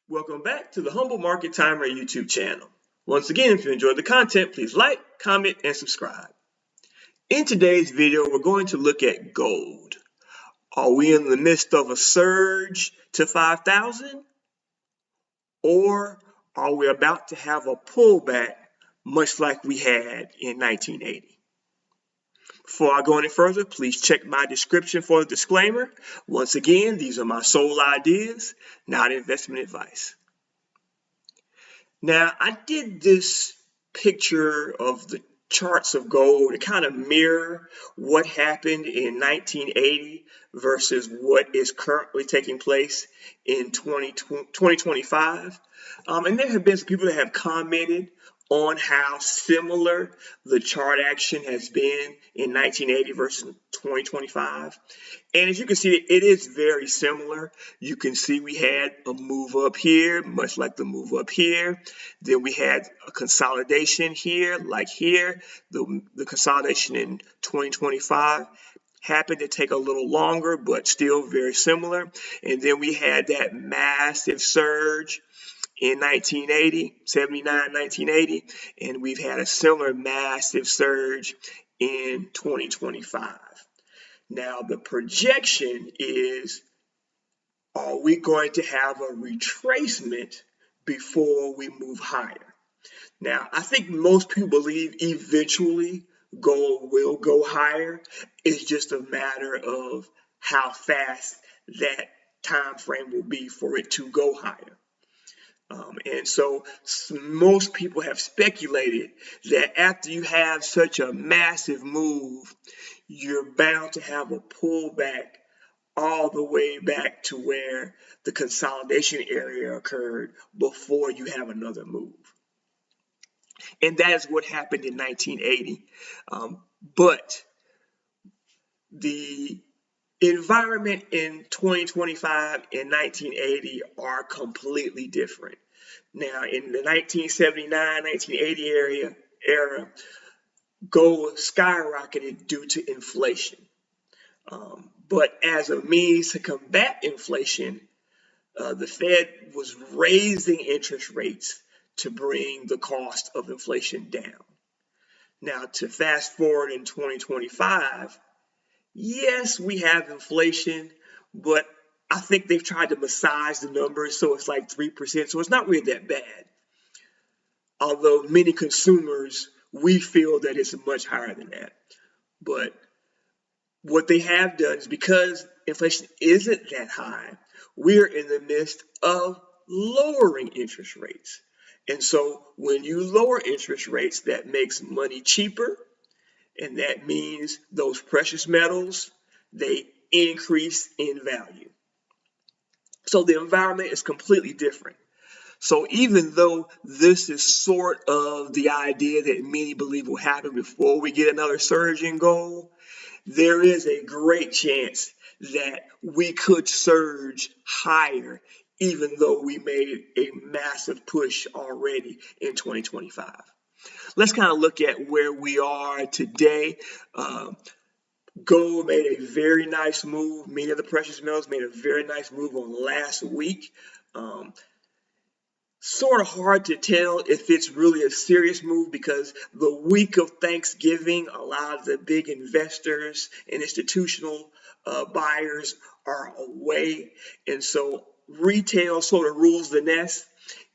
Welcome back to the Humble Market Timer YouTube channel. Once again, if you enjoyed the content, please like, comment, and subscribe. In today's video, we're going to look at gold. Are we in the midst of a surge to 5,000? Or are we about to have a pullback much like we had in 1980? Before I go any further, please check my description for a disclaimer. Once again, these are my sole ideas, not investment advice. Now, I did this picture of the charts of gold to kind of mirror what happened in 1980 versus what is currently taking place in 2025. And there have been some people that have commented on how similar the chart action has been in 1980 versus 2025. And as you can see, it is very similar. You can see we had a move up here, much like the move up here. Then we had a consolidation here, like here. The consolidation in 2025 happened to take a little longer, but still very similar. And then we had that massive surge in 1980, and we've had a similar massive surge in 2025. Now, the projection is, are we going to have a retracement before we move higher? Now, I think most people believe eventually gold will go higher. It's just a matter of how fast that time frame will be for it to go higher. And so most people have speculated that after you have such a massive move, you're bound to have a pullback all the way back to where the consolidation area occurred before you have another move. And that is what happened in 1980. But the environment in 2025 and 1980 are completely different. Now, in the 1979, 1980 era, gold skyrocketed due to inflation. But as a means to combat inflation, the Fed was raising interest rates to bring the cost of inflation down. Now, to fast forward in 2025, yes, we have inflation, but I think they've tried to massage the numbers so it's like 3%, so it's not really that bad. Although many consumers, we feel that it's much higher than that. But what they have done is, because inflation isn't that high, we're in the midst of lowering interest rates. And so when you lower interest rates, that makes money cheaper. And that means those precious metals, they increase in value. So the environment is completely different. So even though this is sort of the idea that many believe will happen before we get another surge in gold, there is a great chance that we could surge higher, even though we made a massive push already in 2025. Let's kind of look at where we are today. Gold made a very nice move. Many of the precious metals made a very nice move on last week. Sort of hard to tell if it's really a serious move, because the week of Thanksgiving, a lot of the big investors and institutional buyers are away. And so retail sort of rules the nest.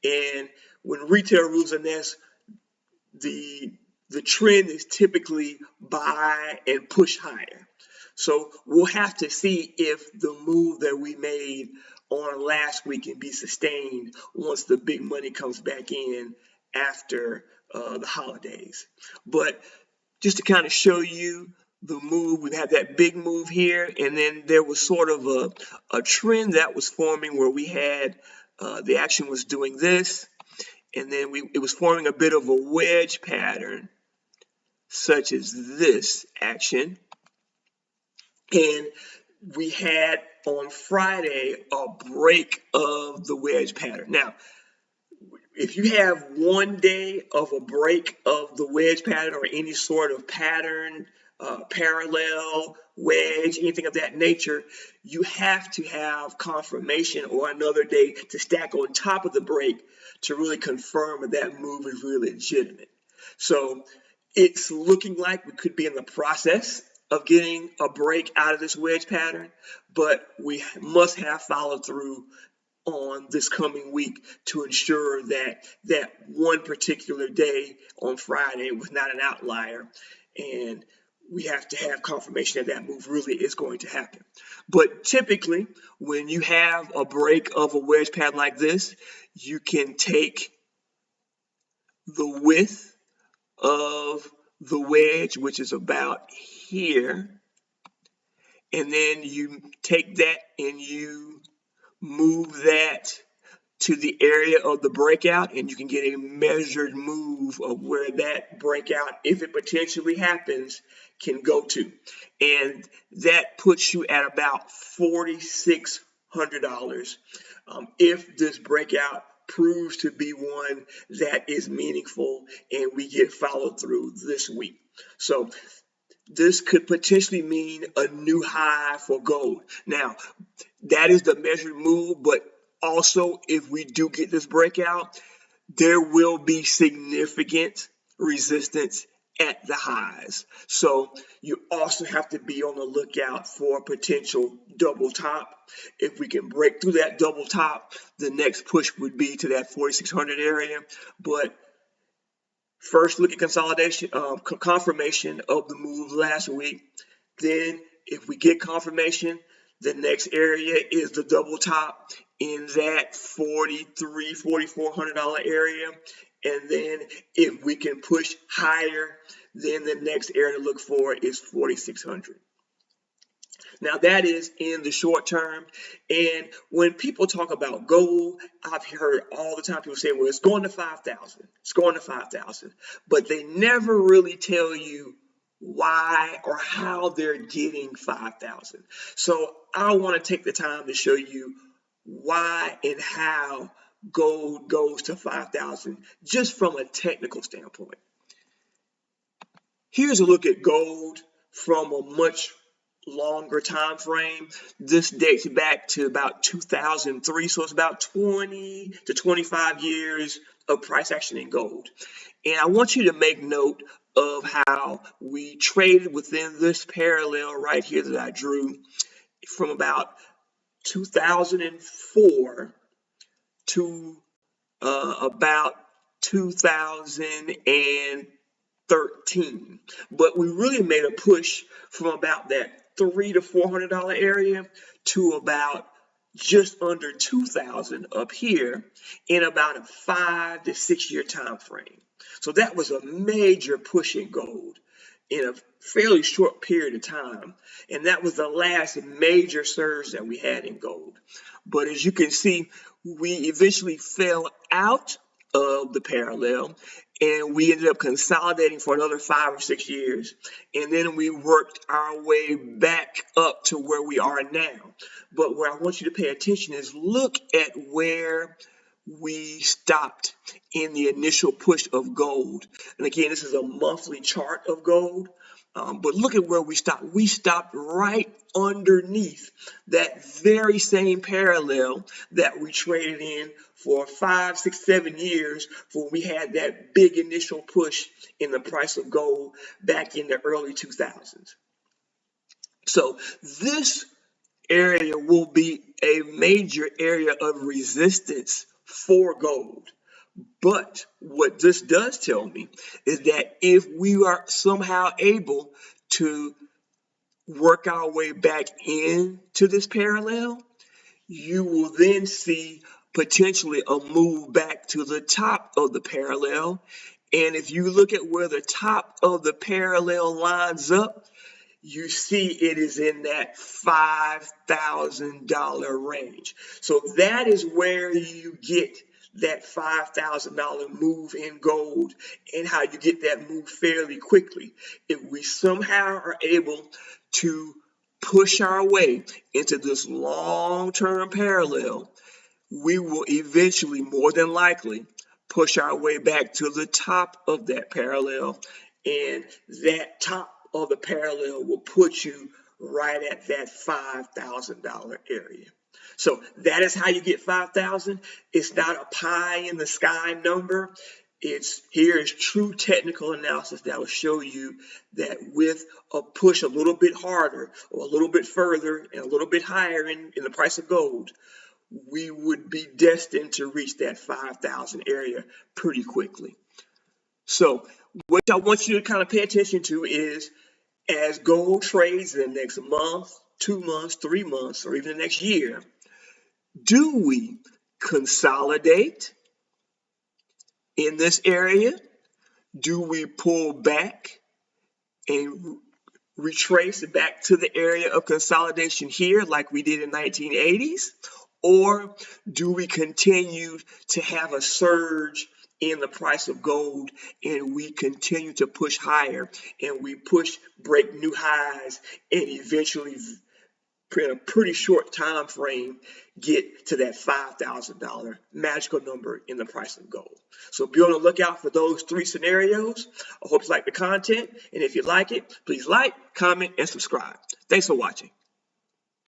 And when retail rules the nest, the trend is typically buy and push higher. So we'll have to see if the move that we made on last week can be sustained once the big money comes back in after the holidays. But just to kind of show you the move, we had that big move here, and then there was sort of a trend that was forming where we had the action was doing this. And then it was forming a bit of a wedge pattern, such as this action. And we had on Friday a break of the wedge pattern. Now, if you have one day of a break of the wedge pattern or any sort of pattern parallel, wedge, anything of that nature, you have to have confirmation or another day to stack on top of the break to really confirm that that move is really legitimate. So it's looking like we could be in the process of getting a break out of this wedge pattern, but we must have follow through on this coming week to ensure that that one particular day on Friday was not an outlier, and we have to have confirmation that that move really is going to happen. But typically, when you have a break of a wedge pattern like this, you can take the width of the wedge, which is about here, and then you take that and you move that to the area of the breakout, and you can get a measured move of where that breakout, if it potentially happens, can go to. And that puts you at about $4,600 if this breakout proves to be one that is meaningful and we get followed through this week. So this could potentially mean a new high for gold. Now, that is the measured move, but also if we do get this breakout, there will be significant resistance at the highs. So you also have to be on the lookout for a potential double top. If we can break through that double top, the next push would be to that 4,600 area. But first, look at consolidation, confirmation of the move last week. Then, if we get confirmation, the next area is the double top in that $4,400 area. And then, if we can push higher, then the next area to look for is 4,600. Now, that is in the short term. And when people talk about gold, I've heard all the time people say, well, it's going to 5,000. It's going to 5,000. But they never really tell you why or how they're getting 5,000. So I want to take the time to show you why and how gold goes to 5,000 just from a technical standpoint. Here's a look at gold from a much longer time frame. This dates back to about 2003, so it's about 20 to 25 years of price action in gold. And I want you to make note of how we traded within this parallel right here that I drew from about 2004 to about 2013. But we really made a push from about that $300 to $400 area to about just under 2,000 up here in about a 5 to 6 year time frame. So that was a major push in gold in a fairly short period of time, and that was the last major surge that we had in gold. But as you can see, we eventually fell out of the parallel, and we ended up consolidating for another 5 or 6 years, and then we worked our way back up to where we are now. But where I want you to pay attention is look at where we stopped in the initial push of gold. And again, this is a monthly chart of gold. But look at where we stopped. We stopped right underneath that very same parallel that we traded in for 5, 6, 7 years when we had that big initial push in the price of gold back in the early 2000s. So this area will be a major area of resistance for gold. But what this does tell me is that if we are somehow able to work our way back into this parallel, you will then see potentially a move back to the top of the parallel. And if you look at where the top of the parallel lines up, you see it is in that $5,000 range. So that is where you get that $5,000 move in gold and how you get that move fairly quickly. If we somehow are able to push our way into this long-term parallel, we will eventually, more than likely, push our way back to the top of that parallel. And that top of the parallel will put you right at that $5,000 area. So that is how you get 5,000. It's not a pie in the sky number. Here is true technical analysis that will show you that with a push a little bit harder or a little bit further and a little bit higher in the price of gold, we would be destined to reach that 5,000 area pretty quickly. So what I want you to kind of pay attention to is, as gold trades in the next month, 2 months, 3 months, or even the next year, do we consolidate in this area? Do we pull back and retrace it back to the area of consolidation here like we did in 1980s? Or do we continue to have a surge in the price of gold and we continue to push higher and we break new highs and eventually in a pretty short time frame get to that $5,000 magical number in the price of gold? So be on the lookout for those 3 scenarios. I hope you like the content, and if you like it, please like, comment, and subscribe. Thanks for watching.